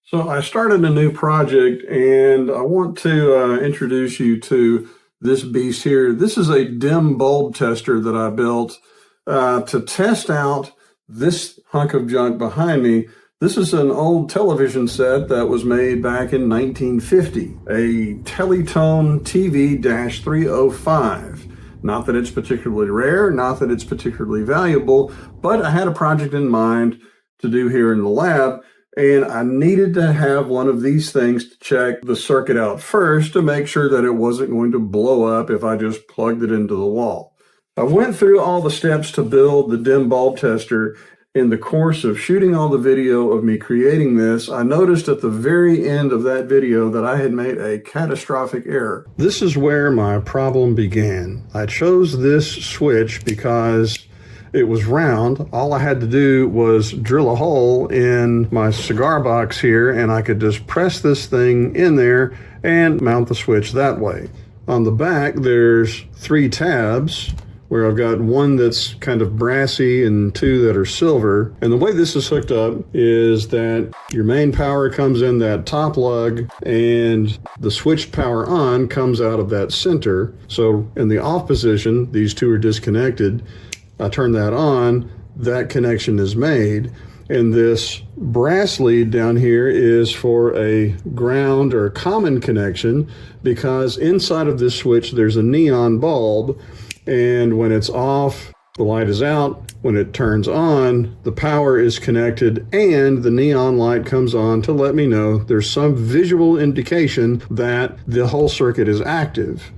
So I started a new project and I want to introduce you to this beast here. This is a dim bulb tester that I built to test out this hunk of junk behind me. This is an old television set that was made back in 1950, a Teletone TV-305. Not that it's particularly rare, not that it's particularly valuable, but I had a project in mind to do here in the lab. And I needed to have one of these things to check the circuit out first to make sure that it wasn't going to blow up if I just plugged it into the wall. I went through all the steps to build the dim bulb tester. In the course of shooting all the video of me creating this, I noticed at the very end of that video that I had made a catastrophic error. This is where my problem began. I chose this switch because it was round. All I had to do was drill a hole in my cigar box here, and I could just press this thing in there and mount the switch that way. On the back, there's 3 tabs where I've got one that's kind of brassy and 2 that are silver. And the way this is hooked up is that your main power comes in that top lug and the switched power on comes out of that center. So in the off position, these 2 are disconnected. I turn that on, that connection is made, and this brass lead down here is for a ground or common connection because inside of this switch there's a neon bulb, and when it's off, the light is out. When it turns on, the power is connected and the neon light comes on to let me know there's some visual indication that the whole circuit is active.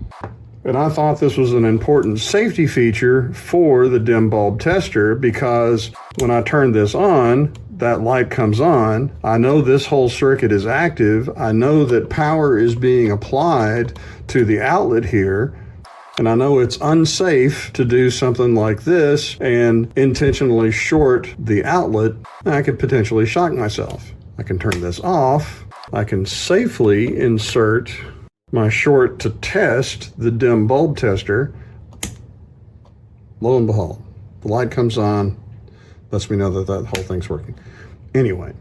And I thought this was an important safety feature for the dim bulb tester because when I turn this on, that light comes on. I know this whole circuit is active. I know that power is being applied to the outlet here. And I know it's unsafe to do something like this and intentionally short the outlet. I could potentially shock myself. I can turn this off. I can safely insert my short to test the dim bulb tester. Lo and behold, the light comes on, lets me know that that whole thing's working. Anyway,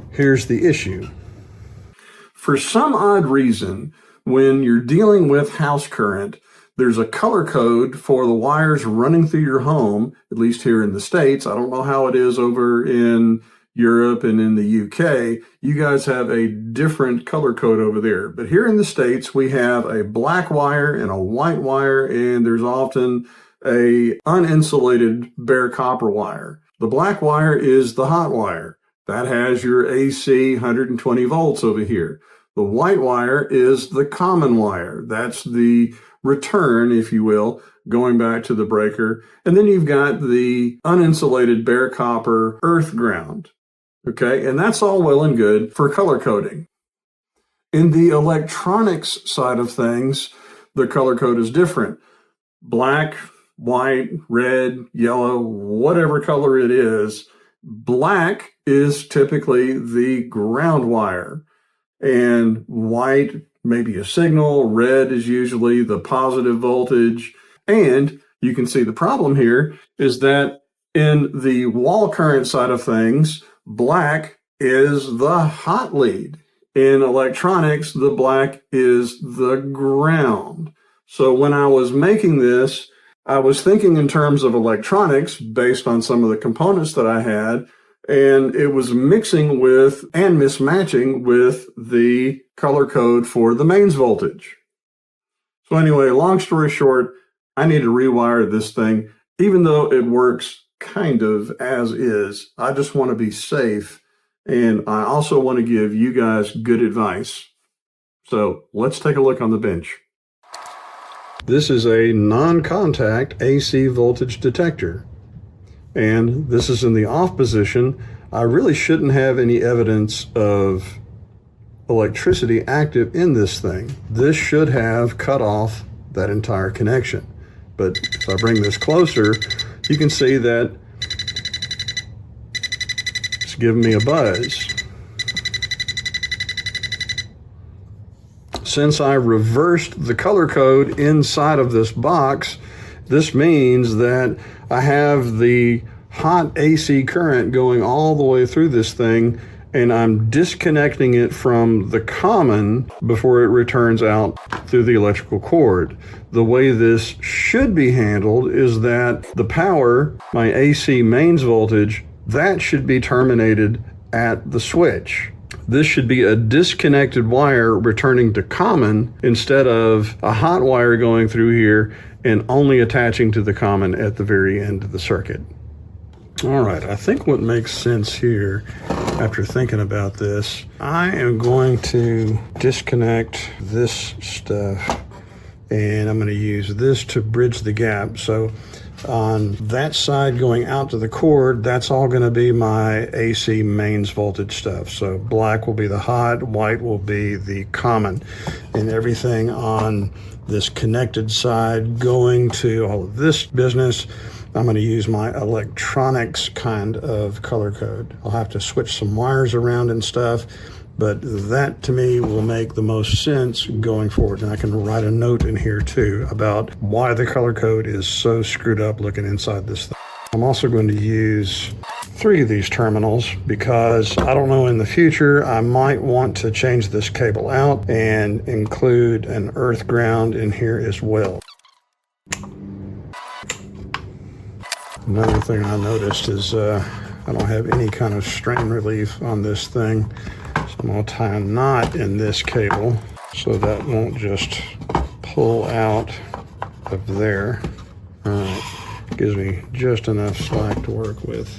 here's the issue. For some odd reason, when you're dealing with house current, there's a color code for the wires running through your home, at least here in the States. I don't know how it is over in Europe and in the UK. You guys have a different color code over there. But here in the States, we have a black wire and a white wire, and there's often a uninsulated bare copper wire. The black wire is the hot wire. That has your AC 120 volts over here. The white wire is the common wire. That's the return, if you will, going back to the breaker. And then you've got the uninsulated bare copper earth ground. Okay, and that's all well and good for color coding. In the electronics side of things, the color code is different. Black, white, red, yellow, whatever color it is, black is typically the ground wire, and white maybe a signal, red is usually the positive voltage. And you can see the problem here is that in the wall current side of things, black is the hot lead. In electronics, the black is the ground. So when I was making this, I was thinking in terms of electronics based on some of the components that I had, and it was mixing with and mismatching with the color code for the mains voltage. So anyway, long story short, I need to rewire this thing, even though it works kind of as is. I just want to be safe, and I also want to give you guys good advice. So let's take a look on the bench. This is a non-contact AC voltage detector, and this is in the off position. I really shouldn't have any evidence of electricity active in this thing. This should have cut off that entire connection. But if I bring this closer, you can see that it's giving me a buzz. Since I reversed the color code inside of this box, this means that I have the hot AC current going all the way through this thing, and I'm disconnecting it from the common before it returns out through the electrical cord. The way this should be handled is that the power, my AC mains voltage, that should be terminated at the switch. This should be a disconnected wire returning to common instead of a hot wire going through here and only attaching to the common at the very end of the circuit. All right, I think what makes sense here, after thinking about this, I am going to disconnect this stuff, and I'm going to use this to bridge the gap. So on that side going out to the cord, that's all going to be my AC mains voltage stuff. So black will be the hot, white will be the common, and everything on this connected side going to all of this business, I'm going to use my electronics kind of color code. I'll have to switch some wires around and stuff, but that to me will make the most sense going forward. And I can write a note in here too about why the color code is so screwed up looking inside this thing. I'm also going to use 3 of these terminals because I don't know, in the future I might want to change this cable out and include an earth ground in here as well. Another thing I noticed is I don't have any kind of strain relief on this thing. So I'm going to tie a knot in this cable so that won't just pull out of there. All right, gives me just enough slack to work with.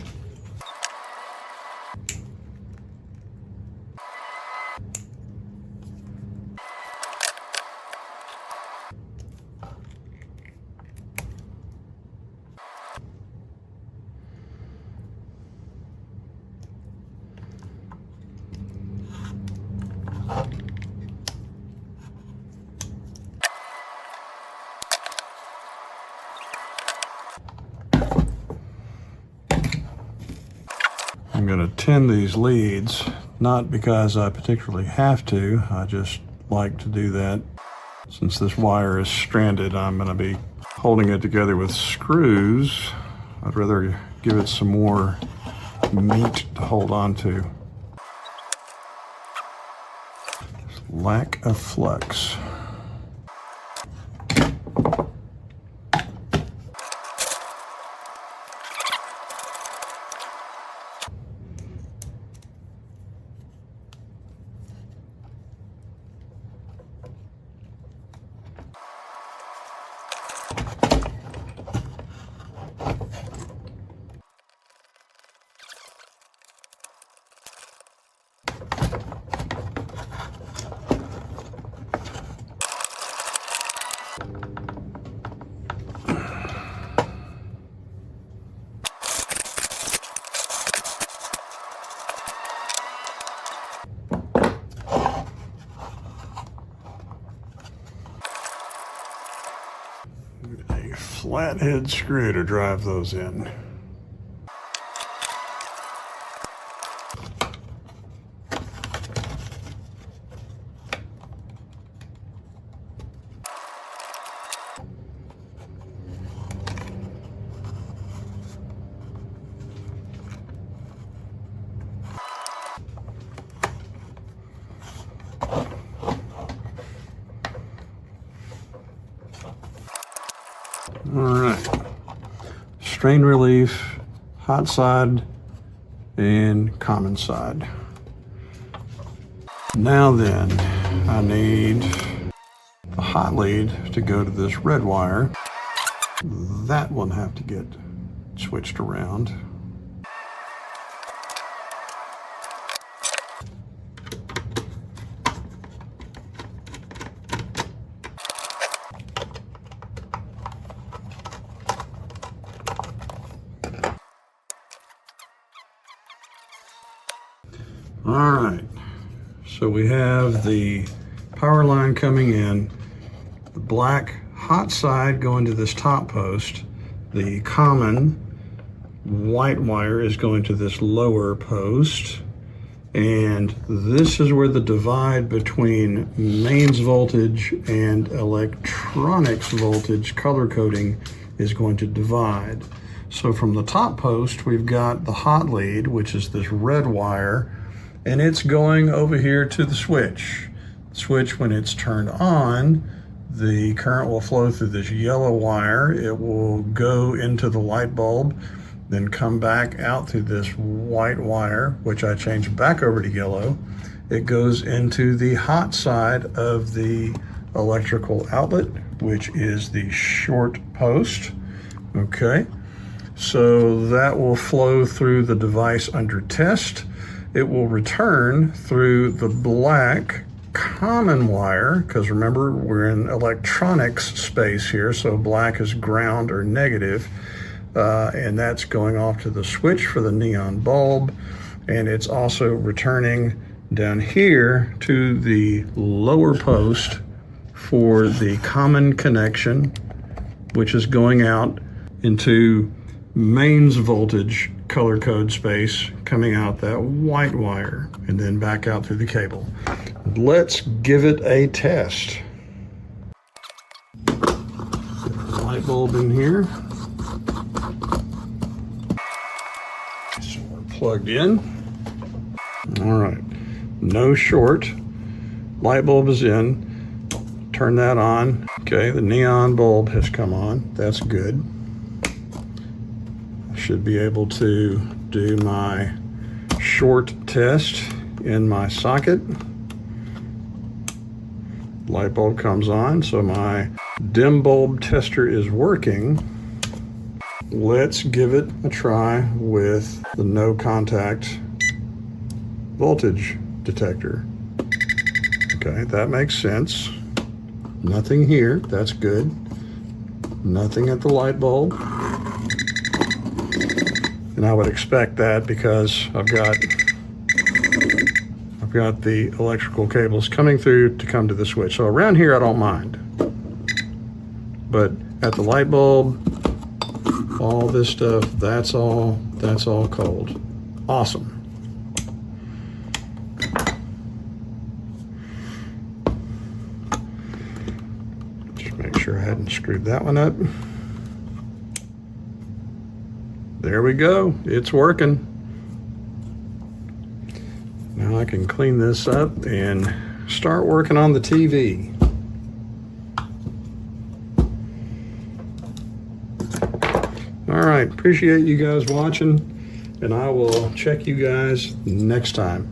I'm going to tin these leads, not because I particularly have to, I just like to do that. Since this wire is stranded, I'm going to be holding it together with screws. I'd rather give it some more meat to hold on to. Lack of flux. A flathead screw to drive those in. All right, strain relief, hot side, and common side. Now then, I need a hot lead to go to this red wire. That one have to get switched around. All right, so we have the power line coming in, the black hot side going to this top post, the common white wire is going to this lower post, and this is where the divide between mains voltage and electronics voltage color coding is going to divide. So from the top post, we've got the hot lead, which is this red wire, and it's going over here to the switch. Switch, when it's turned on, the current will flow through this yellow wire. It will go into the light bulb, then come back out through this white wire, which I changed back over to yellow. It goes into the hot side of the electrical outlet, which is the short post. Okay, so that will flow through the device under test. It will return through the black common wire, because remember, we're in electronics space here, so black is ground or negative, and that's going off to the switch for the neon bulb, and it's also returning down here to the lower post for the common connection, which is going out into mains voltage color code space, coming out that white wire and then back out through the cable. Let's give it a test. Light bulb in here. So we're plugged in. All right, no short. Light bulb is in. Turn that on. Okay, the neon bulb has come on. That's good. I should be able to do my short test in my socket. Light bulb comes on, so my dim bulb tester is working. Let's give it a try with the no contact voltage detector. Okay, that makes sense. Nothing here, that's good. Nothing at the light bulb. And I would expect that because I've got the electrical cables coming through to come to the switch. So around here I don't mind. But at the light bulb, all this stuff, that's all cold. Awesome. Just make sure I hadn't screwed that one up. There we go, it's working. Now I can clean this up and start working on the TV. All right, appreciate you guys watching, and I will check you guys next time.